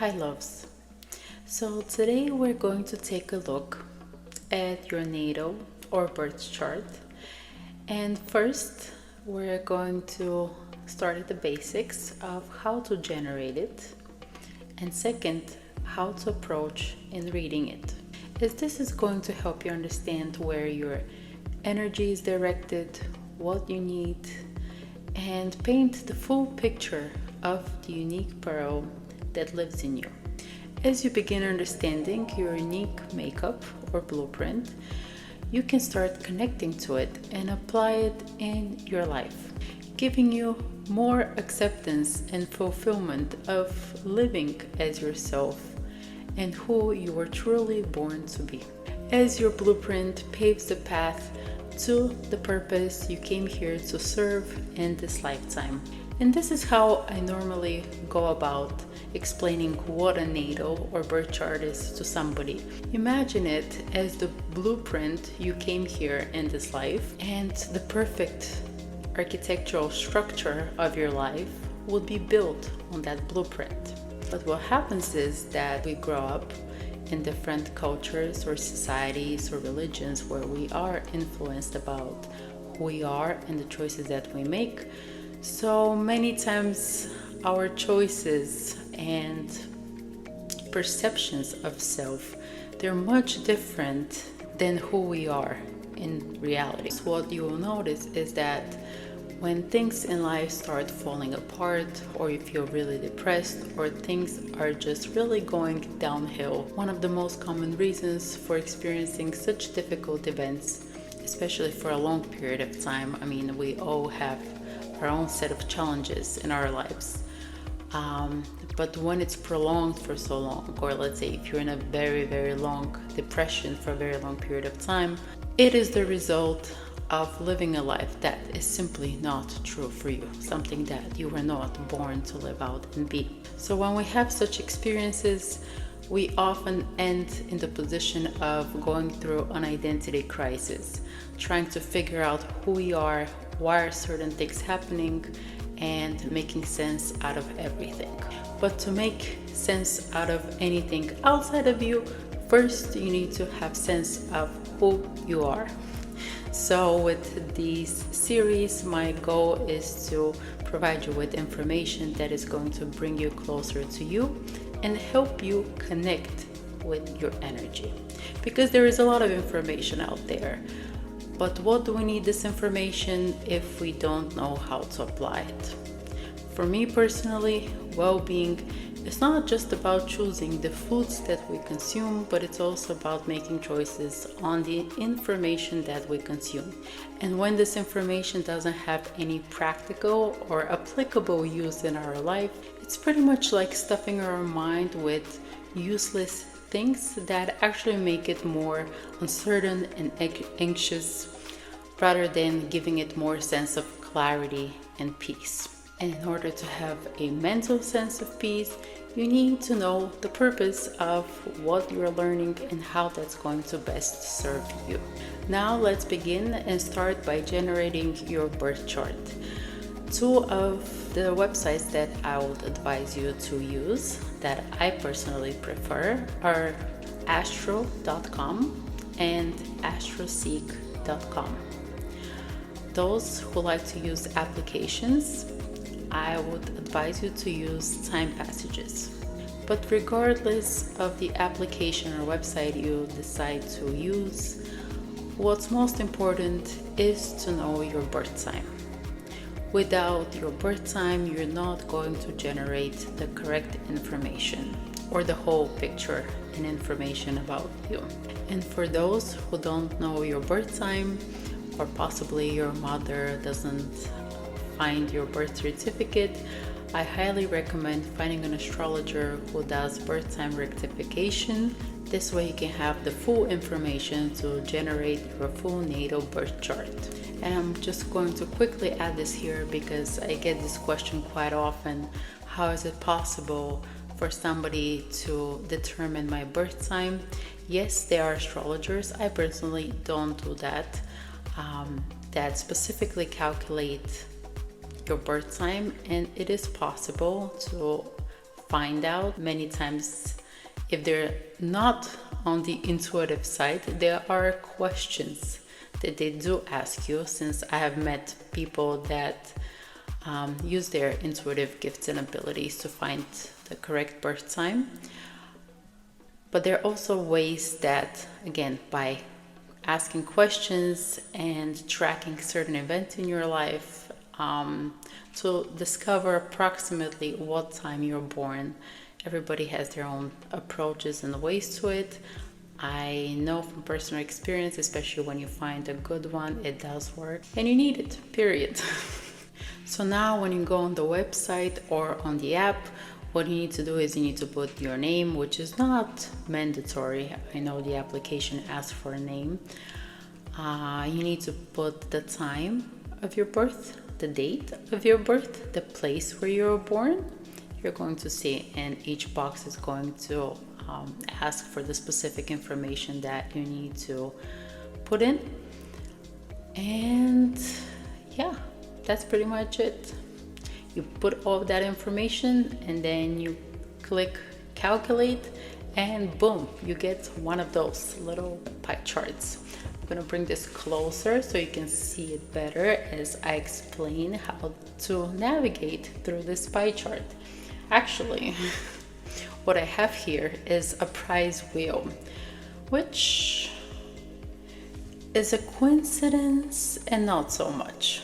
Hi loves. So today we're going to take a look at your natal or birth chart. And first we're going to start at the basics of how to generate it. And second, how to approach in reading it. As this is going to help you understand where your energy is directed, what you need, and paint the full picture of the unique pearl that lives in you. As you begin understanding your unique makeup or blueprint, you can start connecting to it and apply it in your life, giving you more acceptance and fulfillment of living as yourself and who you were truly born to be. As your blueprint paves the path to the purpose you came here to serve in this lifetime. And this is how I normally go about explaining what a natal or birth chart is to somebody. Imagine it as the blueprint you came here in this life, and the perfect architectural structure of your life would be built on that blueprint. But what happens is that we grow up in different cultures or societies or religions where we are influenced about who we are and the choices that we make. So many times our choices and perceptions of self, they're much different than who we are in reality. So what you will notice is that when things in life start falling apart, or you feel really depressed, or things are just really going downhill, one of the most common reasons for experiencing such difficult events, especially for a long period of time, I mean, we all have our own set of challenges in our lives. But when it's prolonged for so long, or let's say if you're in a very, very long depression for a very long period of time, it is the result of living a life that is simply not true for you, something that you were not born to live out and be. So when we have such experiences, we often end in the position of going through an identity crisis, trying to figure out who we are, why are certain things happening, and making sense out of everything. But to make sense out of anything outside of you, first you need to have sense of who you are. So with this series, my goal is to provide you with information that is going to bring you closer to you and help you connect with your energy. Because there is a lot of information out there. But what do we need this information if we don't know how to apply it? For me personally, well-being is not just about choosing the foods that we consume, but it's also about making choices on the information that we consume. And when this information doesn't have any practical or applicable use in our life, it's pretty much like stuffing our mind with useless things that actually make it more uncertain and anxious, rather than giving it more sense of clarity and peace. And in order to have a mental sense of peace, you need to know the purpose of what you're learning and how that's going to best serve you. Now let's begin and start by generating your birth chart. Two of the websites that I would advise you to use, that I personally prefer, are Astro.com and Astroseek.com. Those who like to use applications, I would advise you to use time passages. But regardless of the application or website you decide to use, what's most important is to know your birth time. Without your birth time, you're not going to generate the correct information or the whole picture and information about you. And for those who don't know your birth time, or possibly your mother doesn't find your birth certificate, I highly recommend finding an astrologer who does birth time rectification. This way you can have the full information to generate your full natal birth chart. And I'm just going to quickly add this here because I get this question quite often. How is it possible for somebody to determine my birth time? Yes, there are astrologers. I personally don't do that. That specifically calculate your birth time, and it is possible to find out. Many times, if they're not on the intuitive side, there are questions that they do ask you, since I have met people that use their intuitive gifts and abilities to find the correct birth time. But there are also ways that, again, by asking questions and tracking certain events in your life, to discover approximately what time you're born. Everybody has their own approaches and ways to it. I know from personal experience, especially when you find a good one, it does work and you need it, period. So now when you go on the website or on the app, what you need to do is you need to put your name, which is not mandatory. I know the application asks for a name. You need to put the time of your birth, the date of your birth, the place where you were born. You're going to see, and each box is going to ask for the specific information that you need to put in. And yeah, that's pretty much it. You put all of that information and then you click calculate, and boom, you get one of those little pie charts. I'm gonna bring this closer so you can see it better as I explain how to navigate through this pie chart. Actually, what I have here is a prize wheel, which is a coincidence and not so much,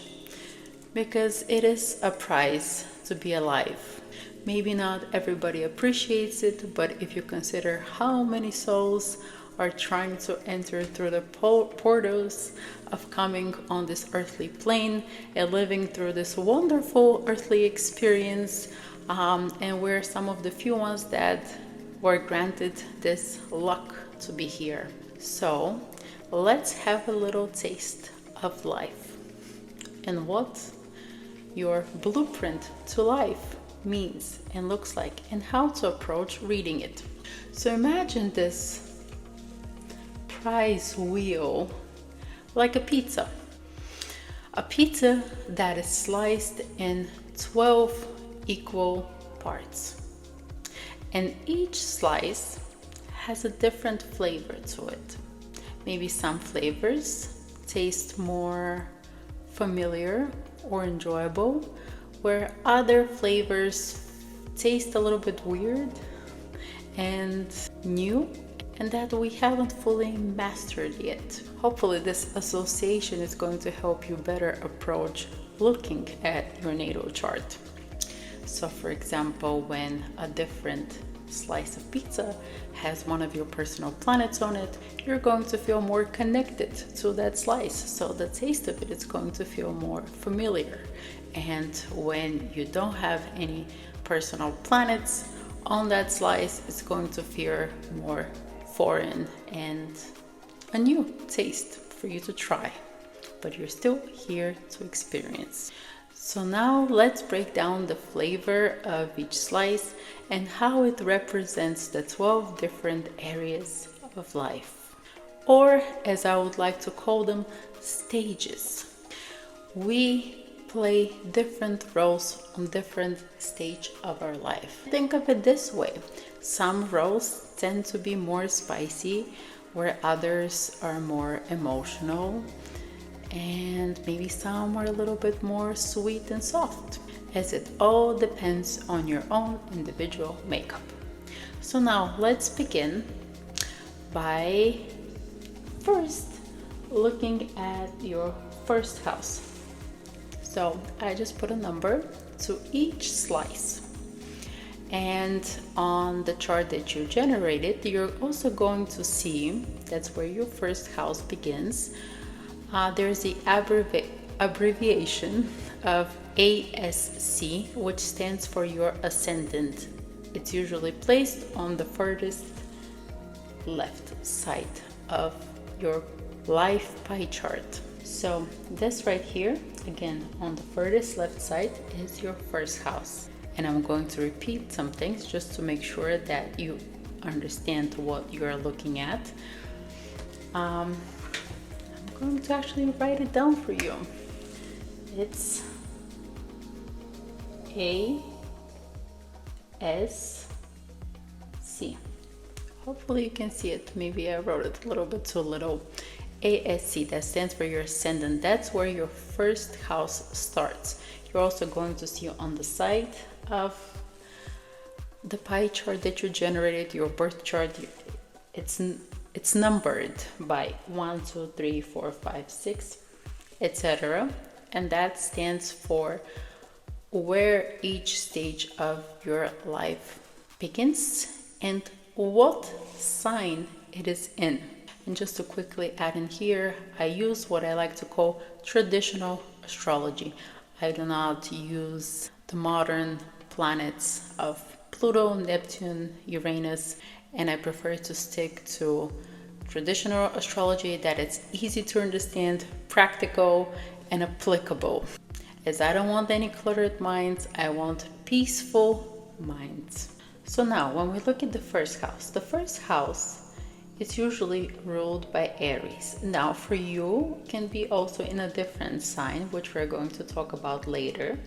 because it is a prize to be alive. Maybe not everybody appreciates it, but if you consider how many souls are trying to enter through the portals of coming on this earthly plane and living through this wonderful earthly experience, and we're some of the few ones that were granted this luck to be here. So let's have a little taste of life and what your blueprint to life means and looks like, and how to approach reading it. So imagine this prize wheel like a pizza that is sliced in 12 equal parts, and each slice has a different flavor to it. Maybe some flavors taste more familiar or enjoyable, where other flavors taste a little bit weird and new, and that we haven't fully mastered yet. Hopefully this association is going to help you better approach looking at your natal chart. So for example, when a different slice of pizza has one of your personal planets on it, you're going to feel more connected to that slice. So the taste of it is going to feel more familiar. And when you don't have any personal planets on that slice, it's going to feel more foreign and a new taste for you to try, but you're still here to experience. So now let's break down the flavor of each slice and how it represents the 12 different areas of life, or as I would like to call them, stages. We play different roles on different stage of our life. Think of it this way: some roles tend to be more spicy, where others are more emotional, and maybe some are a little bit more sweet and soft, as it all depends on your own individual makeup. So now let's begin by first looking at your first house. So I just put a number to each slice, and on the chart that you generated, you're also going to see that's where your first house begins. There's the abbreviation of ASC, which stands for your ascendant. It's usually placed on the furthest left side of your life pie chart. So this right here, again, on the furthest left side is your first house. And I'm going to repeat some things just to make sure that you understand what you're looking at. I'm going to actually write it down for you. It's Hopefully you can see it. Maybe I wrote it a little bit too little. ASC, that stands for your ascendant. That's where your first house starts. You're also going to see on the side of the pie chart that you generated, your birth chart, it's numbered by 1, 2, 3, 4, 5, 6, etc. And that stands for where each stage of your life begins and what sign it is in. And just to quickly add in here, I use what I like to call traditional astrology. I do not use the modern planets of Pluto, Neptune, Uranus, and I prefer to stick to traditional astrology that it's easy to understand, practical, and applicable. As I don't want any cluttered minds, I want peaceful minds. So now, when we look at the first house is usually ruled by Aries. Now, for you, can be also in a different sign, which we're going to talk about later.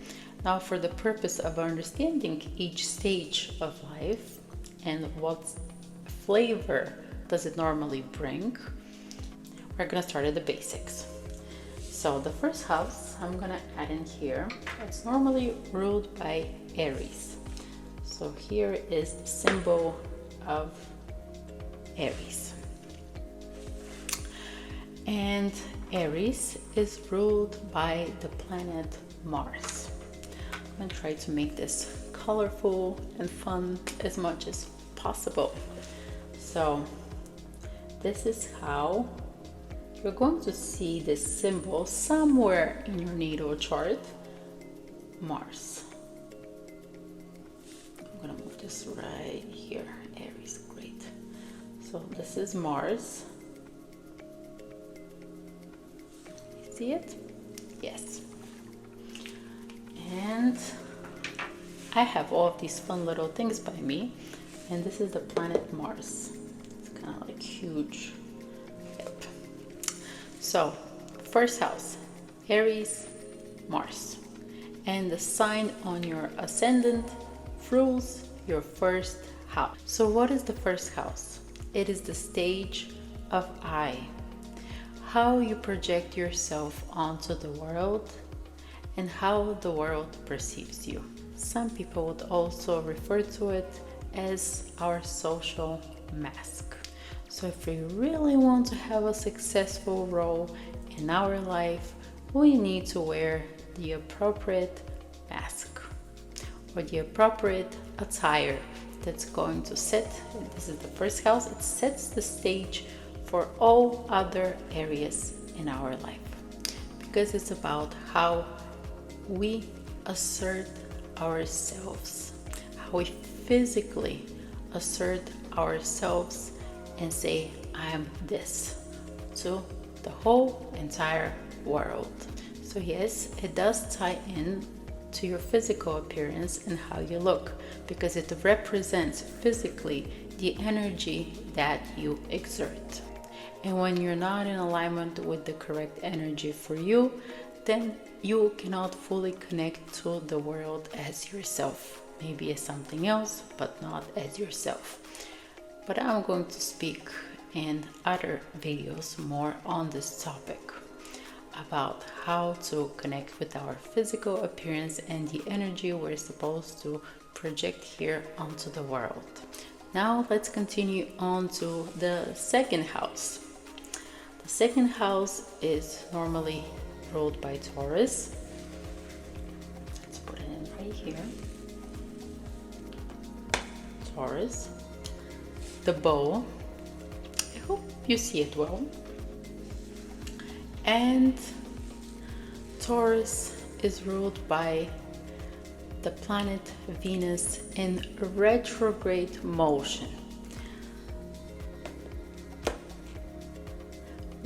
Now, for the purpose of understanding each stage of life and what flavor does it normally bring, we're going to start at the basics. So the first house, I'm going to add in here, it's normally ruled by Aries. So here is the symbol of Aries. And Aries is ruled by the planet Mars. I'm going to try to make this colorful and fun as much as possible. So this is how you're going to see this symbol somewhere in your natal chart, Mars. I'm going to move this right here, Aries, great. So this is Mars. You see it? Yes. And I have all of these fun little things by me, and this is the planet Mars. It's kind of like huge. Yep. So, first house, Aries, Mars. And the sign on your ascendant rules your first house. So what is the first house? It is the stage of I. How you project yourself onto the world and how the world perceives you. Some people would also refer to it as our social mask. So if we really want to have a successful role in our life, we need to wear the appropriate mask or the appropriate attire that's going to set, this is the first house, it sets the stage for all other areas in our life, because it's about how we assert ourselves, how we physically assert ourselves and say, I am this, to the whole entire world. So yes, it does tie in to your physical appearance and how you look, because it represents physically the energy that you exert. And when you're not in alignment with the correct energy for you, then you cannot fully connect to the world as yourself. Maybe as something else, but not as yourself. But I'm going to speak in other videos more on this topic about how to connect with our physical appearance and the energy we're supposed to project here onto the world. Now let's continue on to the second house. The second house is normally ruled by Taurus. Let's put it in right here. Taurus. The bow. I hope you see it well. And Taurus is ruled by the planet Venus in retrograde motion.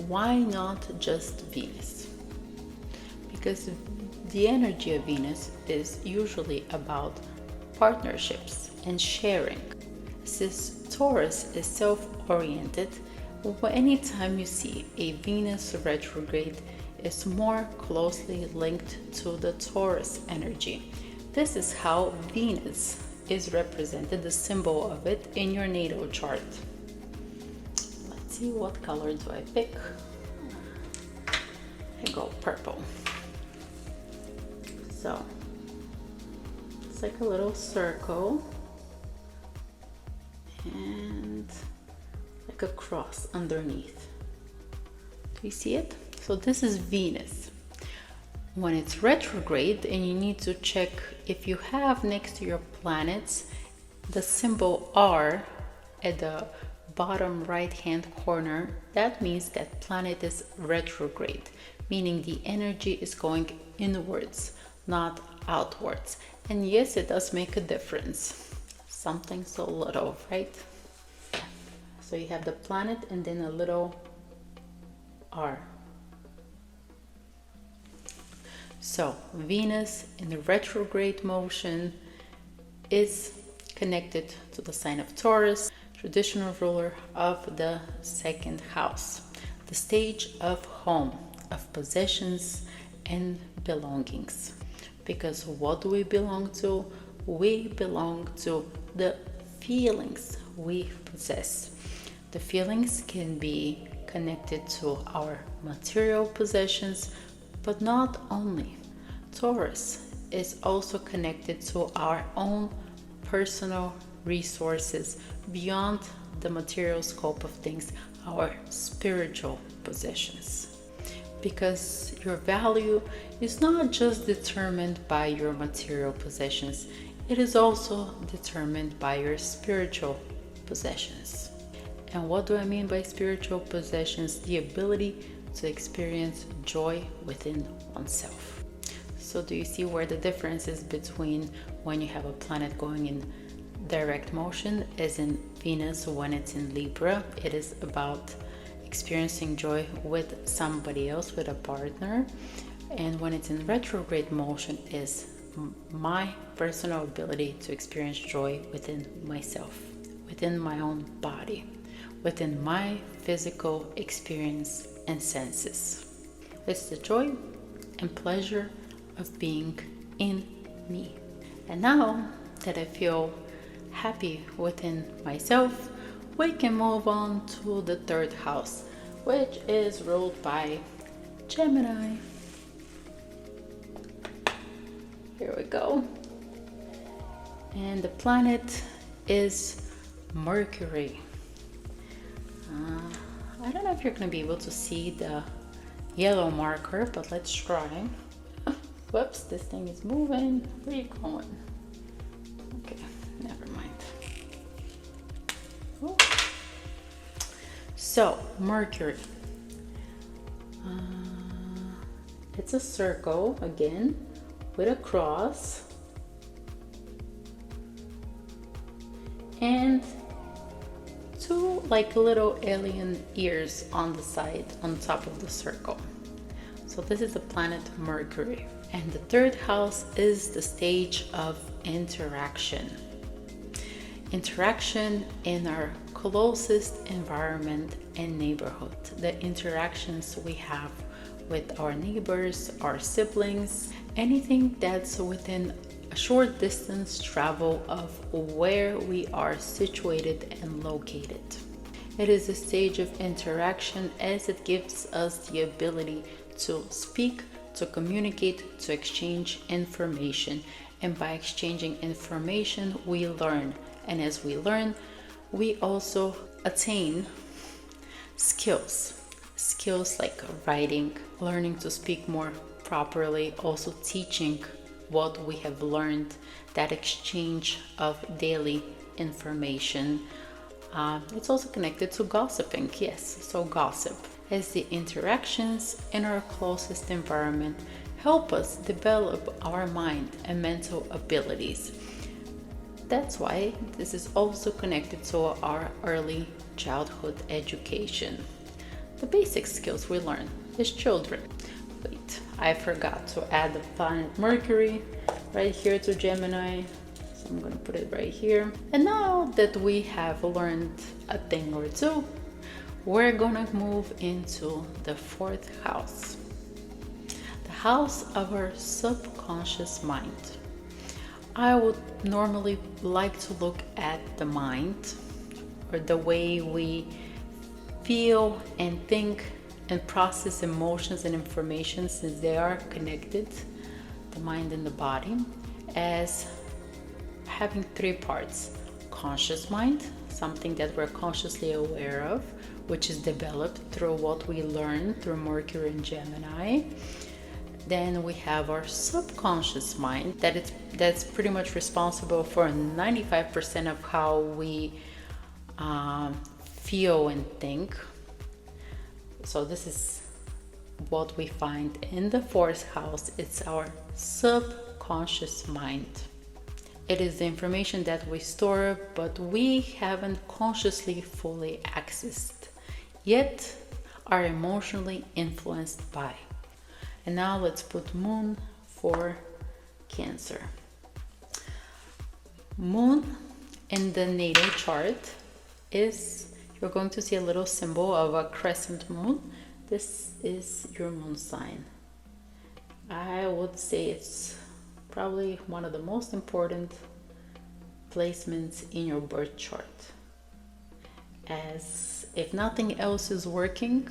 Why not just Venus? Because the energy of Venus is usually about partnerships and sharing. Since Taurus is self-oriented, anytime you see a Venus retrograde, it's more closely linked to the Taurus energy. This is how Venus is represented, the symbol of it, in your natal chart. Let's see, what color do I pick? I go purple. So it's like a little circle and like a cross underneath. Do you see it? So this is Venus. When it's retrograde and you need to check if you have next to your planets the symbol R at the bottom right hand corner, that means that planet is retrograde, meaning the energy is going inwards, not outwards. And yes, it does make a difference. Something so little, right? So you have the planet and then a little R. So Venus in the retrograde motion is connected to the sign of Taurus, traditional ruler of the second house, the stage of home, of possessions and belongings. Because what do we belong to? We belong to the feelings we possess. The feelings can be connected to our material possessions, but not only. Taurus is also connected to our own personal resources beyond the material scope of things, our spiritual possessions. Because your value is not just determined by your material possessions, it is also determined by your spiritual possessions. And what do I mean by spiritual possessions? The ability to experience joy within oneself. So do you see where the difference is between when you have a planet going in direct motion, as in Venus when it's in Libra? It is about experiencing joy with somebody else, with a partner. And when it's in retrograde motion is my personal ability to experience joy within myself, within my own body, within my physical experience and senses. It's the joy and pleasure of being in me. And now that I feel happy within myself, we can move on to the third house, which is ruled by Gemini. Here we go. And the planet is Mercury. I don't know if you're going to be able to see the yellow marker, but let's try. Whoops, this thing is moving. Where are you going? Okay, never mind. Oh. So, Mercury. It's a circle again with a cross. And two like little alien ears on the side, on top of the circle. So this is the planet Mercury. And the third house is the stage of interaction. Interaction in our closest environment and neighborhood. The interactions we have with our neighbors, our siblings, anything that's within a short distance travel of where we are situated and located. It is a stage of interaction as it gives us the ability to speak, to communicate, to exchange information. And by exchanging information, we learn. And as we learn, we also attain skills. Skills like writing, learning to speak more properly, also teaching what we have learned, that exchange of daily information. It's also connected to gossiping, yes, so gossip, as the interactions in our closest environment help us develop our mind and mental abilities. That's why this is also connected to our early childhood education. The basic skills we learn as children. Wait, I forgot to add the planet Mercury right here to Gemini. So I'm gonna put it right here. And now that we have learned a thing or two, we're gonna move into the fourth house. The house of our subconscious mind. I would normally like to look at the mind, or the way we feel and think and process emotions and information, since they are connected, the mind and the body, as having three parts. Conscious mind, something that we're consciously aware of, which is developed through what we learn through Mercury and Gemini. Then we have our subconscious mind, that's pretty much responsible for 95% of how we feel and think. So this is what we find in the fourth house. It's our subconscious mind. It is the information that we store, but we haven't consciously fully accessed, yet are emotionally influenced by. And now let's put Moon for Cancer. Moon in the natal chart is, you're going to see a little symbol of a crescent moon. This is your moon sign. I would say it's probably one of the most important placements in your birth chart. As if nothing else is working,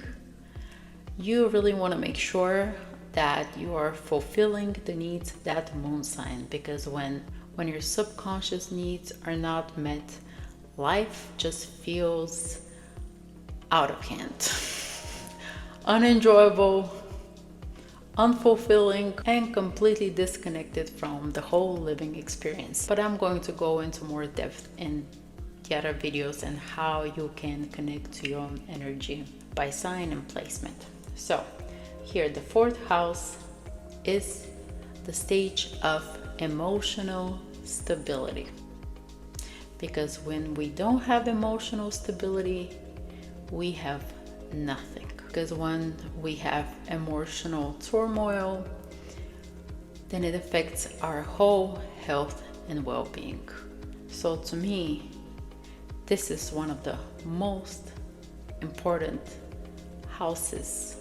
you really want to make sure that you are fulfilling the needs of that moon sign, because when your subconscious needs are not met, life just feels out of hand, unenjoyable, unfulfilling, and completely disconnected from the whole living experience. But I'm going to go into more depth in the other videos and how you can connect to your own energy by sign and placement. So here, the fourth house is the stage of emotional stability. Because when we don't have emotional stability, we have nothing. Because when we have emotional turmoil, then it affects our whole health and well-being. So to me, this is one of the most important houses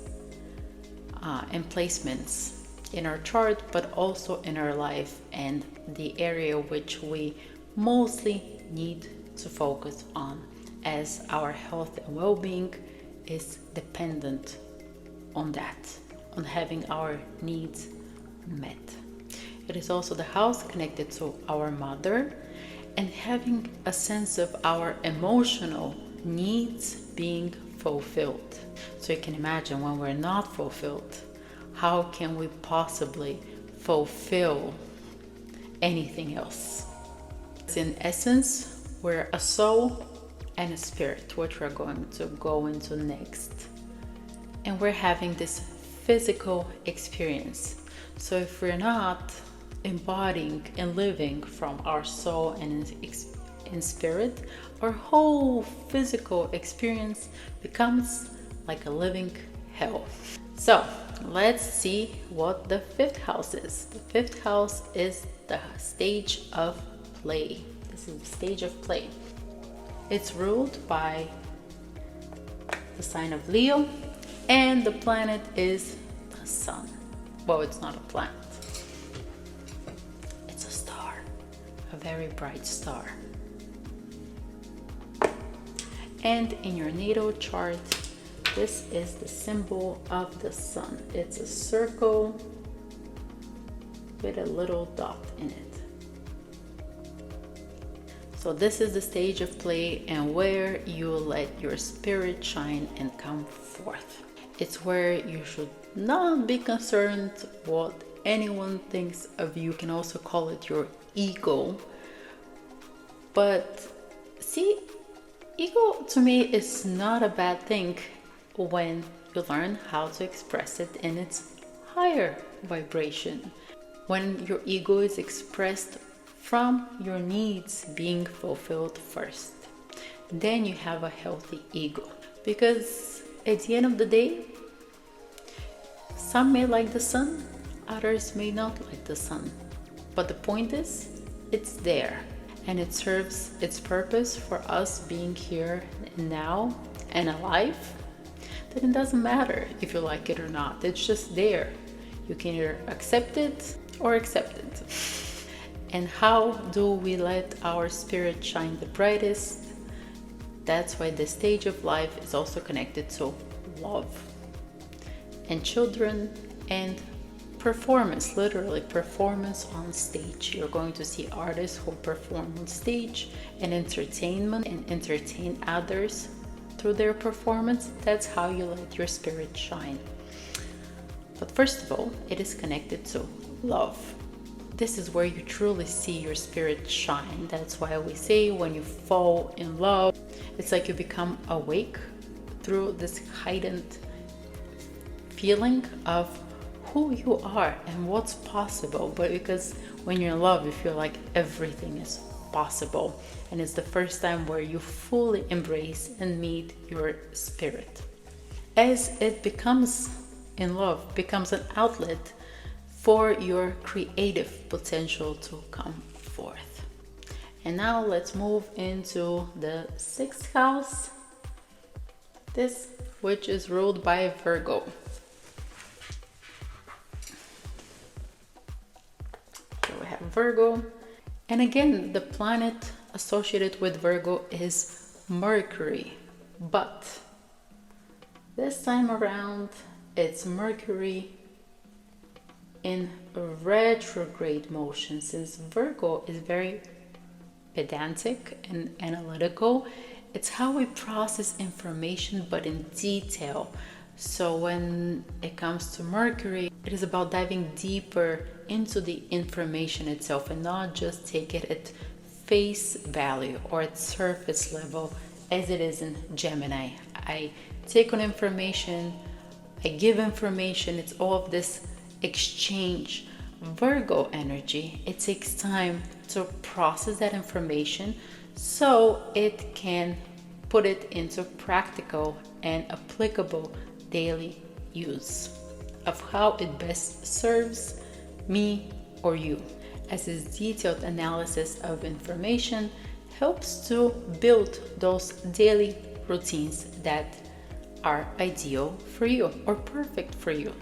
and placements in our chart, but also in our life, and the area which we mostly need to focus on, as our health and well-being is dependent on that, on having our needs met. It is also the house connected to our mother and having a sense of our emotional needs being fulfilled. So you can imagine, when we're not fulfilled, how can we possibly fulfill anything else? In essence, we're a soul and a spirit, which we're going to go into next. And we're having this physical experience. So if we're not embodying and living from our soul and in spirit, our whole physical experience becomes like a living hell. So let's see what the fifth house is. The fifth house is the stage of play. This is the stage of play. It's ruled by the sign of Leo, and the planet is the sun. Well, it's not a planet. It's a star, a very bright star. And in your natal chart, this is the symbol of the sun. It's a circle with a little dot in it. So this is the stage of play, and where you let your spirit shine and come forth. It's where you should not be concerned what anyone thinks of you. You can also call it your ego. But see, ego to me is not a bad thing when you learn how to express it in its higher vibration. When your ego is expressed from your needs being fulfilled first, then you have a healthy ego. Because at the end of the day, some may like the sun, others may not like the sun. But the point is, it's there, and it serves its purpose for us being here now and alive. Then it doesn't matter if you like it or not. It's just there. You can either accept it or accept it. And how do we let our spirit shine the brightest? That's why the stage of life is also connected to love and children and performance, literally performance on stage. You're going to see artists who perform on stage and entertainment and entertain others through their performance. That's how you let your spirit shine. But first of all, it is connected to love. This is where you truly see your spirit shine. That's why we say when you fall in love, it's like you become awake through this heightened feeling of who you are and what's possible. But because when you're in love, you feel like everything is possible. And it's the first time where you fully embrace and meet your spirit. As it becomes in love, becomes an outlet for your creative potential to come forth. And now let's move into the 6th house, this which is ruled by Virgo. Here we have Virgo. And again, the planet associated with Virgo is Mercury. But this time around, it's Mercury in retrograde motion. Since Virgo is very pedantic and analytical, it's how we process information, but in detail. So when it comes to Mercury, it is about diving deeper into the information itself and not just take it at face value or at surface level as it is in Gemini. I take on information, I give information, it's all of this exchange. Virgo energy, it takes time to process that information so it can put it into practical and applicable daily use of how it best serves me or you, as this detailed analysis of information helps to build those daily routines that are ideal for you or perfect for you.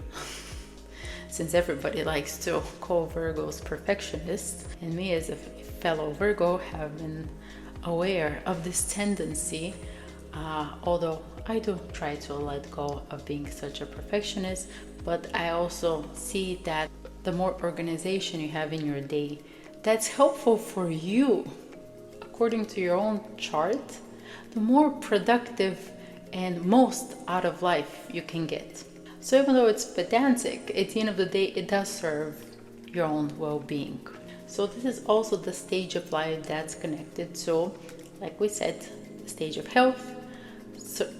Since everybody likes to call Virgos perfectionists, and me as a fellow Virgo have been aware of this tendency, although I do try to let go of being such a perfectionist, but I also see that the more organization you have in your day, that's helpful for you according to your own chart, the more productive and most out of life you can get. So even though it's pedantic, at the end of the day, it does serve your own well-being. So this is also the stage of life that's connected to, like we said, the stage of health,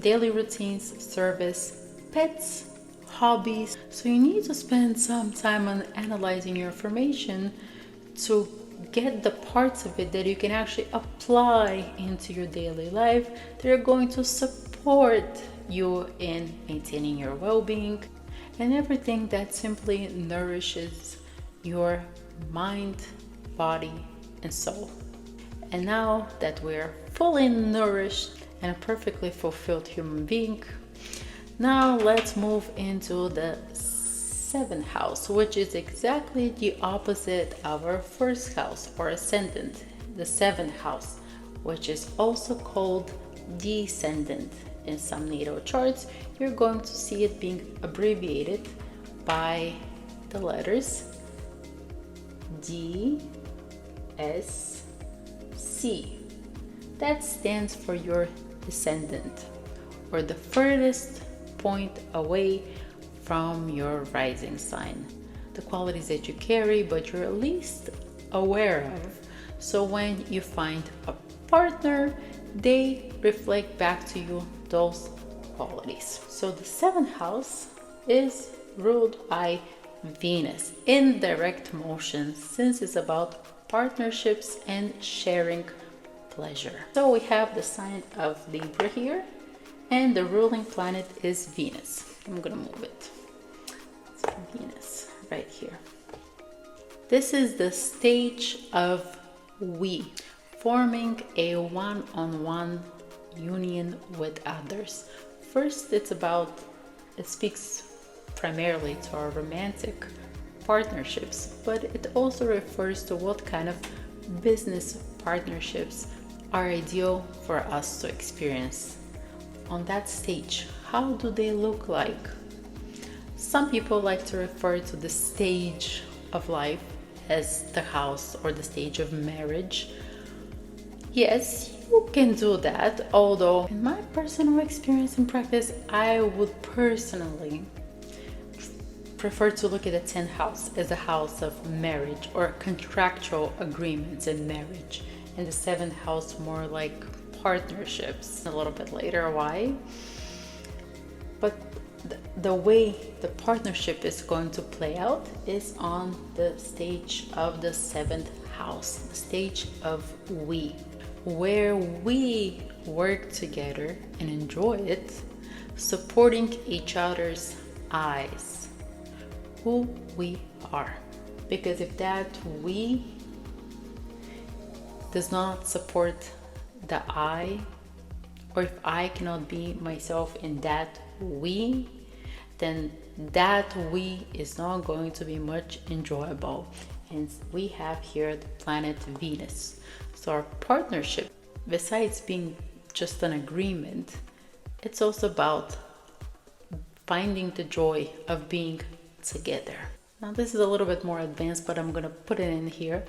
daily routines, service, pets, hobbies. So you need to spend some time on analyzing your information to get the parts of it that you can actually apply into your daily life. They're going to support you in maintaining your well-being and everything that simply nourishes your mind, body, and soul. And now that we're fully nourished and a perfectly fulfilled human being, now let's move into the 7th house, which is exactly the opposite of our 1st house or ascendant, the 7th house, which is also called descendant. In some natal charts, you're going to see it being abbreviated by the letters D, S, C. That stands for your descendant, or the furthest point away from your rising sign. The qualities that you carry, but you're least aware of. So when you find a partner, they reflect back to you those qualities. So the 7th house is ruled by Venus in direct motion, since it's about partnerships and sharing pleasure. So we have the sign of Libra here, and the ruling planet is Venus. I'm gonna move it. So Venus right here. This is the stage of we, forming a one-on-one union with others. First, it speaks primarily to our romantic partnerships, but it also refers to what kind of business partnerships are ideal for us to experience on that stage. How do they look like? Some people like to refer to the stage of life as the house or the stage of marriage. Yes, you can do that, although in my personal experience and practice, I would personally prefer to look at the 10th house as a house of marriage or contractual agreements in marriage, and the 7th house more like partnerships. A little bit later why, but the way the partnership is going to play out is on the stage of the 7th house, the stage of we, where we work together and enjoy it, supporting each other's eyes, who we are. Because if that we does not support the I, or if I cannot be myself in that we, then that we is not going to be much enjoyable. And we have here the planet Venus. So our partnership, besides being just an agreement, it's also about finding the joy of being together. Now this is a little bit more advanced, but I'm gonna put it in here.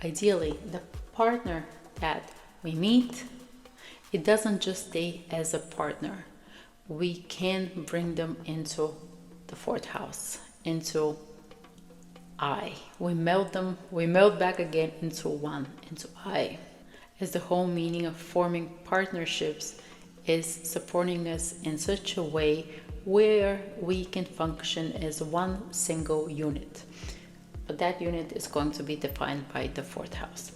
Ideally, the partner that we meet, it doesn't just stay as a partner. We can bring them into the 4th house, into I. We meld back again into one, into I. As the whole meaning of forming partnerships is supporting us in such a way where we can function as one single unit. But that unit is going to be defined by the 4th house.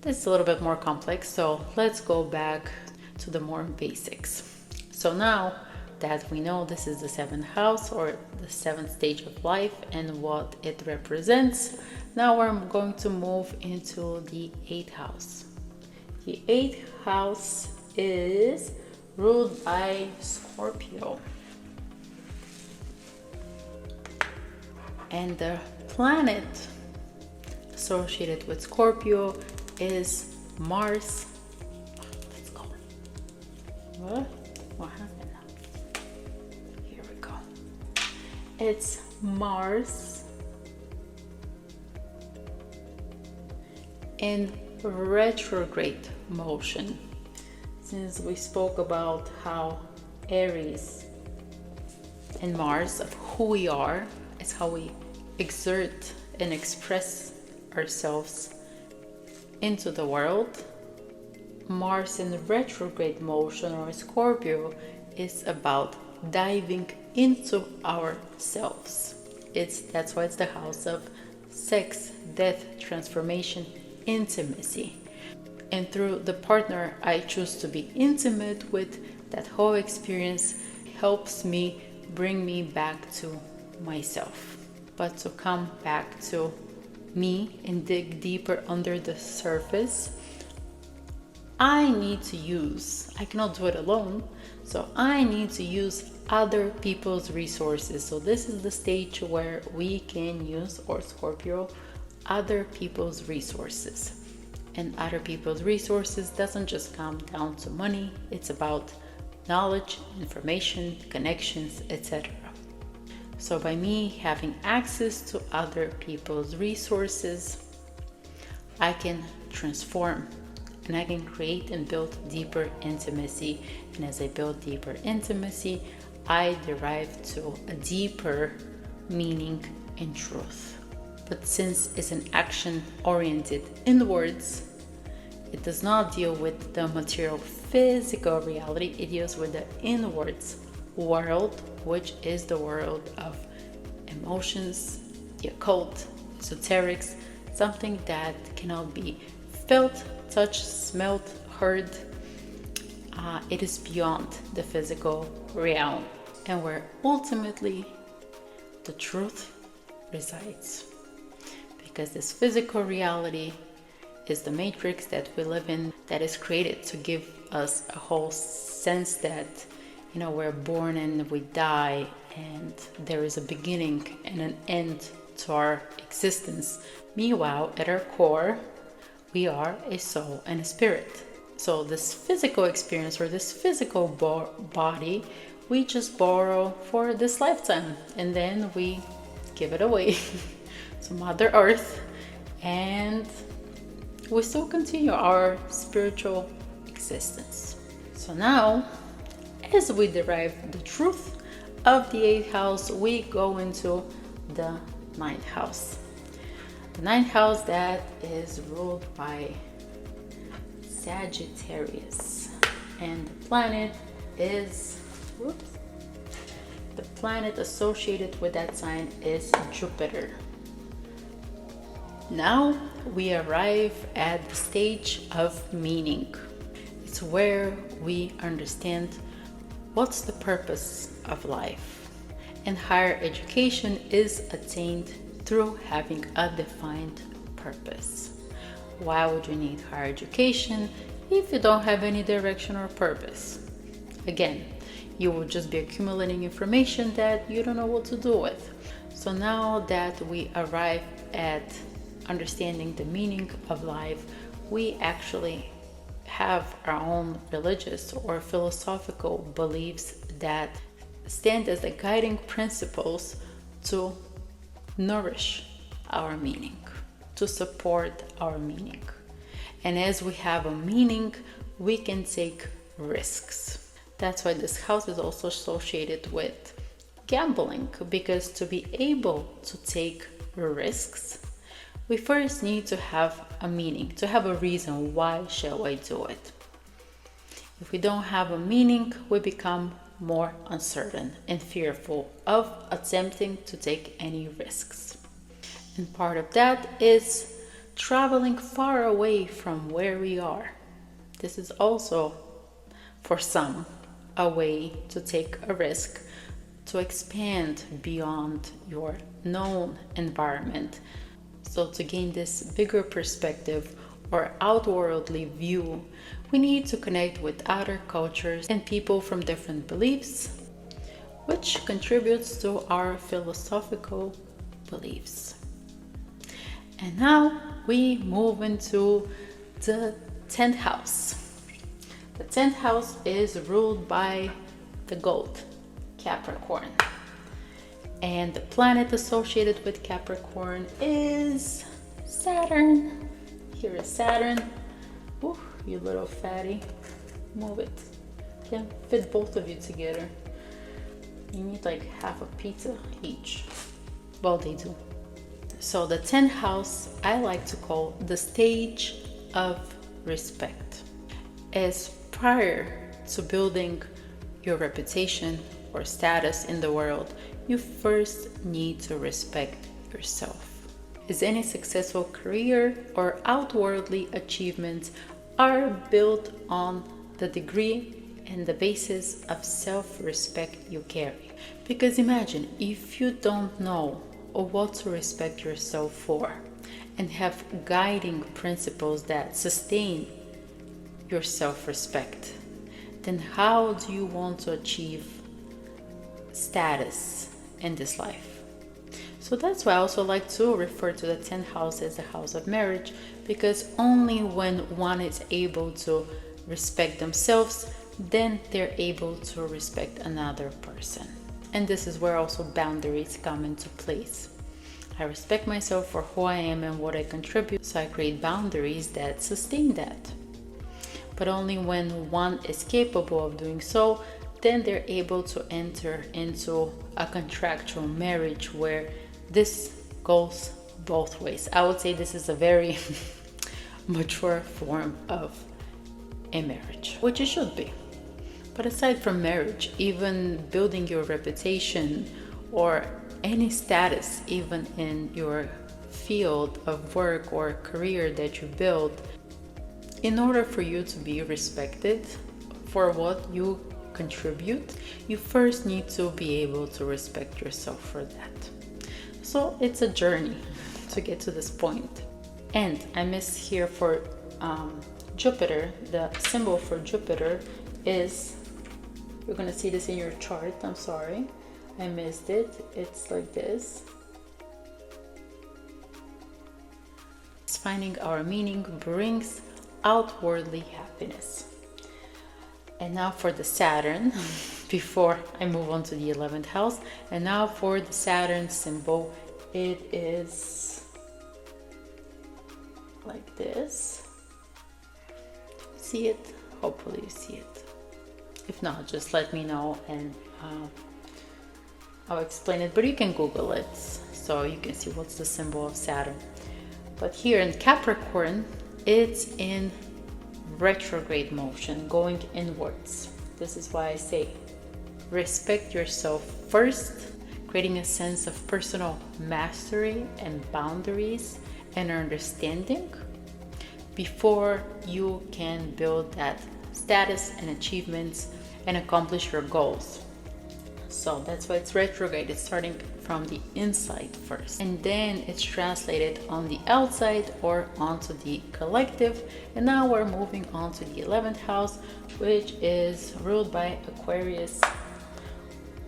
This is a little bit more complex, so let's go back to the more basics. So now that we know this is the 7th house or the 7th stage of life and what it represents, now we're going to move into the 8th house. The 8th house is ruled by Scorpio. And the planet associated with Scorpio is Mars. Let's go. What happened now? Here we go. It's Mars in retrograde motion. Since we spoke about how Aries and Mars, of who we are, is how we exert and express ourselves into the world. Mars in retrograde motion or Scorpio is about diving into ourselves. That's why it's the house of sex, death, transformation, intimacy. And through the partner I choose to be intimate with, that whole experience helps me bring me back to myself. But to come back to me and dig deeper under the surface, I cannot do it alone, so I need to use other people's resources. So this is the stage where we can use, or Scorpio, other people's resources. And other people's resources doesn't just come down to money, it's about knowledge, information, connections, etc. So by me having access to other people's resources, I can transform and I can create and build deeper intimacy. And as I build deeper intimacy, I derive to a deeper meaning and truth. But since it's an action oriented inwards, it does not deal with the material physical reality, it deals with the inwards world, which is the world of emotions, the occult, esoterics, something that cannot be felt, touched, smelled, heard. It is beyond the physical realm, and where ultimately the truth resides. Because this physical reality is the matrix that we live in, that is created to give us a whole sense that, we're born and we die, and there is a beginning and an end to our existence. Meanwhile, at our core, we are a soul and a spirit. So this physical experience or this physical body, we just borrow for this lifetime and then we give it away to Mother Earth, and we still continue our spiritual existence. So now, as we derive the truth of the 8th house, we go into the 9th house. The 9th house that is ruled by Sagittarius, and the planet is, the planet associated with that sign is Jupiter. Now we arrive at the stage of meaning. It's where we understand what's the purpose of life, and higher education is attained through having a defined purpose. Why would you need higher education if you don't have any direction or purpose? Again, you will just be accumulating information that you don't know what to do with. So now that we arrive at understanding the meaning of life, we actually have our own religious or philosophical beliefs that stand as the guiding principles to nourish our meaning, to support our meaning. And as we have a meaning, we can take risks. That's why this house is also associated with gambling, because to be able to take risks, we first need to have a meaning, to have a reason. Why shall I do it? If we don't have a meaning, we become more uncertain and fearful of attempting to take any risks. And part of that is traveling far away from where we are. This is also, for some, a way to take a risk, to expand beyond your known environment. So to gain this bigger perspective or outwardly view, we need to connect with other cultures and people from different beliefs, which contributes to our philosophical beliefs. And now we move into the 10th house. The 10th house is ruled by the goat, Capricorn. And the planet associated with Capricorn is Saturn. Here is Saturn. Ooh, you little fatty. Move it. Can't fit both of you together. You need like half a pizza each. Well, they do. So the 10th house I like to call the stage of respect. As prior to building your reputation or status in the world, you first need to respect yourself. As any successful career or outwardly achievements are built on the degree and the basis of self-respect you carry. Because imagine if you don't know or what to respect yourself for and have guiding principles that sustain your self-respect, then how do you want to achieve status in this life? So that's why I also like to refer to the 10th house as the house of marriage, because only when one is able to respect themselves, then they're able to respect another person. And this is where also boundaries come into place. I respect myself for who I am and what I contribute, so I create boundaries that sustain that. But only when one is capable of doing so, then they're able to enter into a contractual marriage where this goes both ways. I would say this is a very mature form of a marriage, which it should be. But aside from marriage, even building your reputation or any status, even in your field of work or career that you build, in order for you to be respected for what you contribute, you first need to be able to respect yourself for that. So it's a journey to get to this point. And I miss here for Jupiter, the symbol for Jupiter is, you're gonna see this in your chart, I'm sorry, I missed it. It's like this. finding our meaning brings outwardly happiness. And now for the Saturn, before I move on to the 11th house. And now for the Saturn symbol, it is like this. See it? Hopefully you see it. If not, just let me know and I'll explain it, but you can Google it so you can see what's the symbol of Saturn. But here in Capricorn, it's in retrograde motion, going inwards. This is why I say respect yourself first, creating a sense of personal mastery and boundaries and understanding before you can build that status and achievements and accomplish your goals. So that's why it's retrograde. It's starting from the inside first, and then it's translated on the outside or onto the collective. And now we're moving on to the 11th house, which is ruled by Aquarius.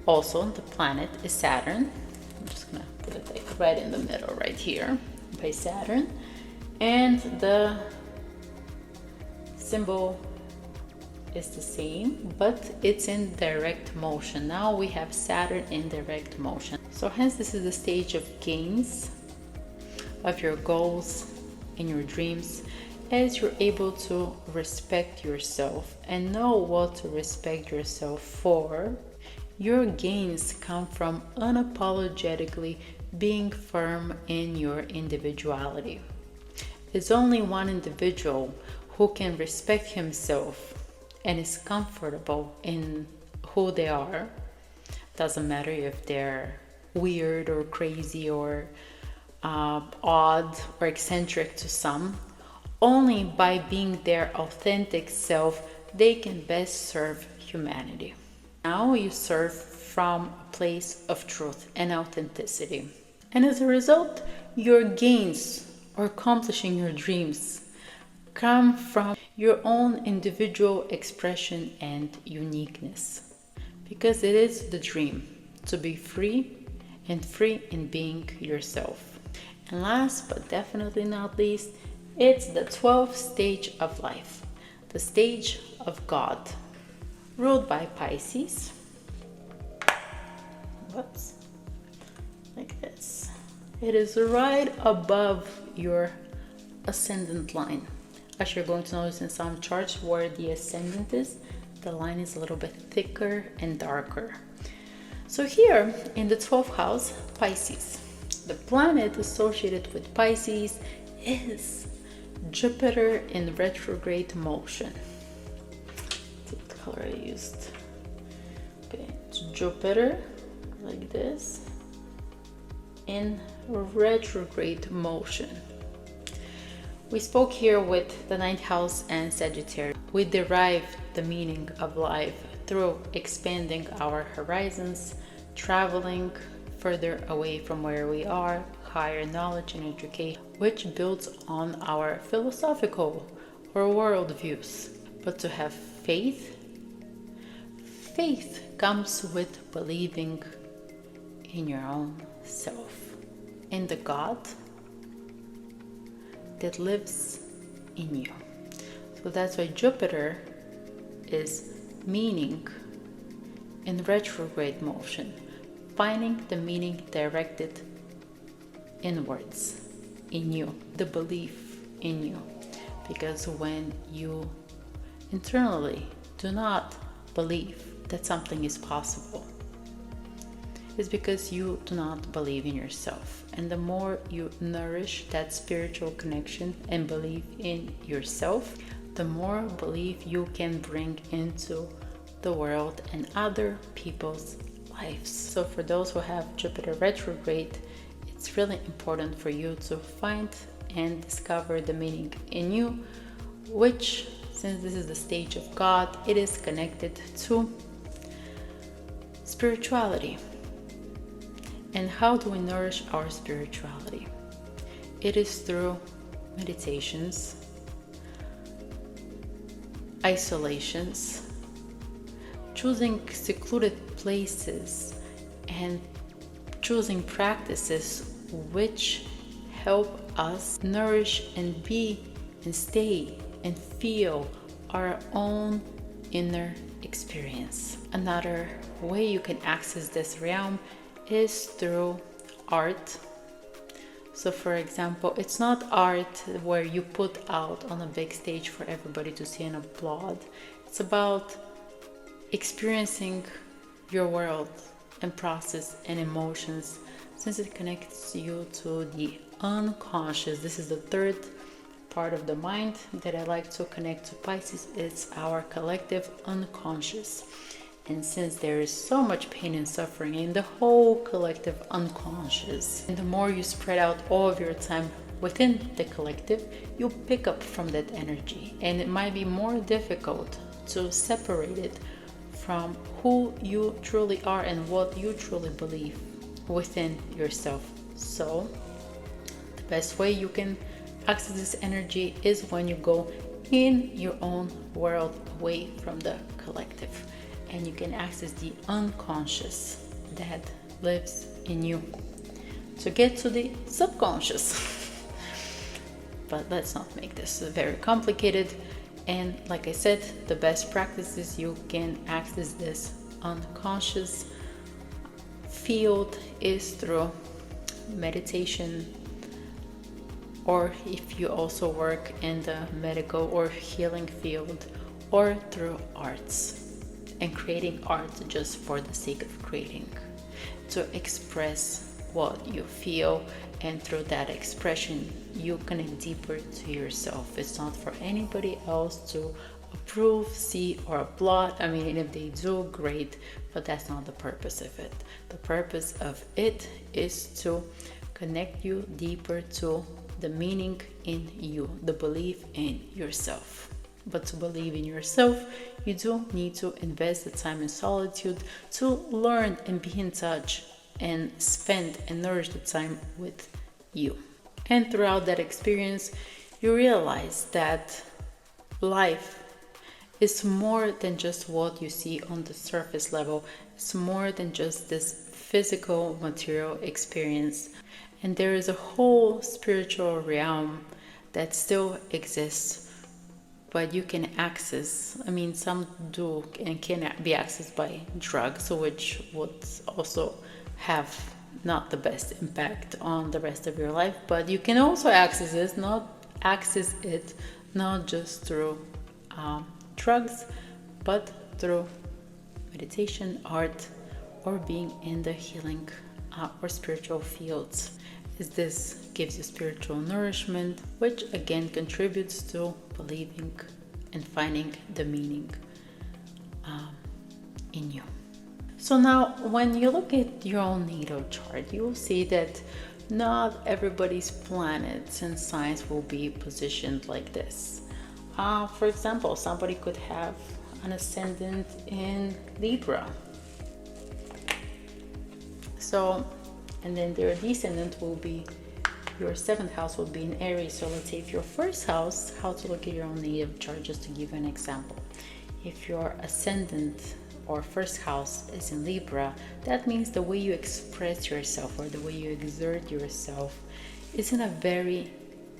Also, the planet is Saturn. I'm just gonna put it like right in the middle, right here, by Saturn. And the symbol is the same, but it's in direct motion. Now we have Saturn in direct motion. So hence this is the stage of gains of your goals and your dreams, as you're able to respect yourself and know what to respect yourself for. Your gains come from unapologetically being firm in your individuality. It's only one individual who can respect himself and is comfortable in who they are. Doesn't matter if they're weird or crazy or odd or eccentric to some. Only by being their authentic self, they can best serve humanity. Now you serve from a place of truth and authenticity. And as a result, your gains or accomplishing your dreams come from your own individual expression and uniqueness. Because it is the dream to be free and free in being yourself. And last but definitely not least, it's the 12th stage of life, the stage of God, ruled by Pisces. Whoops. Like this. It is right above your ascendant line. As you're going to notice in some charts where the ascendant is, the line is a little bit thicker and darker. So here in the 12th house, Pisces, the planet associated with Pisces is Jupiter in retrograde motion. That's what color I used. Okay, it's Jupiter like this in retrograde motion. We spoke here with the 9th house and Sagittarius. We derived the meaning of life through expanding our horizons, traveling further away from where we are, higher knowledge and education, which builds on our philosophical or world views. But to have faith comes with believing in your own self, in the God that lives in you. So that's why Jupiter is meaning in retrograde motion, finding the meaning directed inwards in you, the belief in you. Because when you internally do not believe that something is possible, it's because you do not believe in yourself. And the more you nourish that spiritual connection and believe in yourself, the more belief you can bring into the world and other people's lives. So for those who have Jupiter retrograde, it's really important for you to find and discover the meaning in you, which, since this is the stage of God, it is connected to spirituality. And how do we nourish our spirituality? It is through meditations, isolations, choosing secluded places, and choosing practices which help us nourish and be and stay and feel our own inner experience. Another way you can access this realm is through art. So for example, it's not art where you put out on a big stage for everybody to see and applaud. It's about experiencing your world and process and emotions, since it connects you to the unconscious. This is the third part of the mind that I like to connect to Pisces. It's our collective unconscious. And since there is so much pain and suffering in the whole collective unconscious, and the more you spread out all of your time within the collective, you pick up from that energy, and it might be more difficult to separate it from who you truly are and what you truly believe within yourself. So the best way you can access this energy is when you go in your own world, away from the collective, and you can access the unconscious that lives in you to get to the subconscious. But let's not make this very complicated. And like I said, the best practices you can access this unconscious field is through meditation, or if you also work in the medical or healing field, or through arts and creating art just for the sake of creating, to express what you feel, and through that expression you connect deeper to yourself. It's not for anybody else to approve, see, or applaud. I mean, if they do, great, but that's not the purpose of it. The purpose of it is to connect you deeper to the meaning in you, the belief in yourself. But to believe in yourself, you do need to invest the time in solitude to learn and be in touch and spend and nourish the time with you. And throughout that experience, you realize that life is more than just what you see on the surface level. It's more than just this physical material experience. And there is a whole spiritual realm that still exists, but you can access. I mean, some do and can be accessed by drugs, which would also have not the best impact on the rest of your life. But you can also access it not just through drugs, but through meditation, art, or being in the healing or spiritual fields. This gives you spiritual nourishment, which again contributes to believing and finding the meaning in you. So now when you look at your own natal chart, you will see that not everybody's planets and signs will be positioned like this. For example, somebody could have an ascendant in Libra. So, and then their descendant will be, your 7th house will be in Aries. So let's say if your first house, how to look at your own natal chart, just to give you an example. If your ascendant or first house is in Libra, that means the way you express yourself or the way you exert yourself is in a very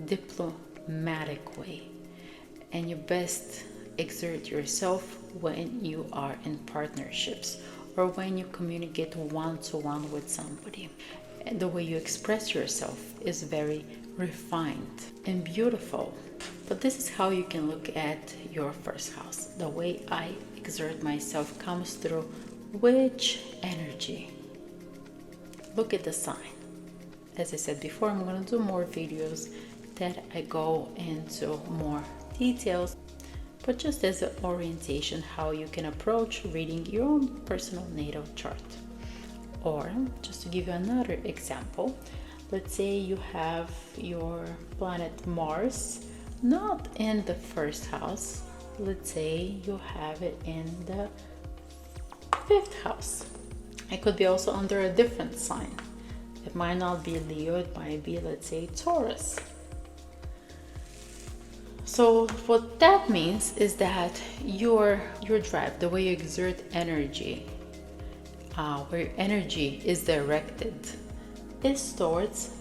diplomatic way. And you best exert yourself when you are in partnerships or when you communicate one-to-one with somebody. And the way you express yourself is very refined and beautiful. But this is how you can look at your first house. The way I exert myself comes through which energy. Look at the sign. As I said before, I'm going to do more videos that I go into more details, but just as an orientation how you can approach reading your own personal natal chart. Or just to give you another example, let's say you have your planet Mars not in the first house. Let's say you have it in the 5th house. It could be also under a different sign. It might not be Leo, it might be, let's say, Taurus. So what that means is that your drive, the way you exert energy, where your energy is directed, is towards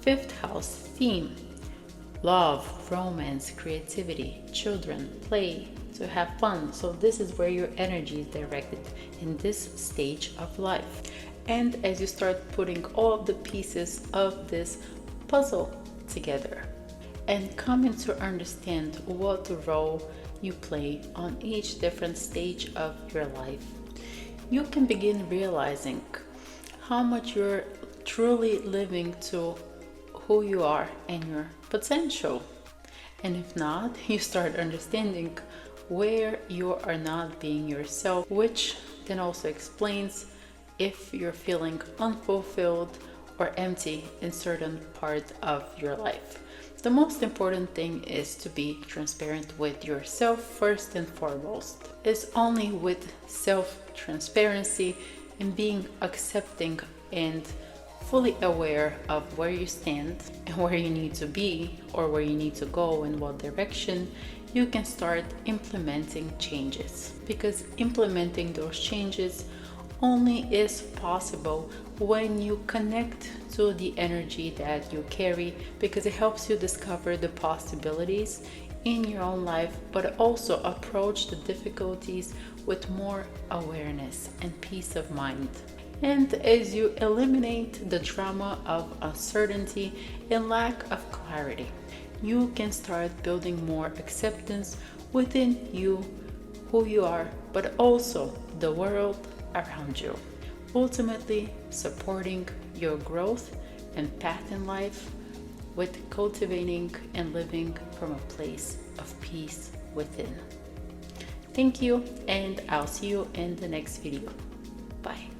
Fifth house theme: love, romance, creativity, children, play, to have fun. So this is where your energy is directed in this stage of life. And as you start putting all of the pieces of this puzzle together and coming to understand what role you play on each different stage of your life, you can begin realizing how much you're truly living to who you are and your potential. And if not, you start understanding where you are not being yourself, which then also explains if you're feeling unfulfilled or empty in certain part of your life. The most important thing is to be transparent with yourself first and foremost. It's only with self-transparency and being accepting and fully aware of where you stand and where you need to be or where you need to go in what direction, you can start implementing changes. Because implementing those changes only is possible when you connect to the energy that you carry, because it helps you discover the possibilities in your own life, but also approach the difficulties with more awareness and peace of mind. And as you eliminate the drama of uncertainty and lack of clarity, you can start building more acceptance within you, who you are, but also the world around you, ultimately supporting your growth and path in life with cultivating and living from a place of peace within. Thank you, and I'll see you in the next video. Bye.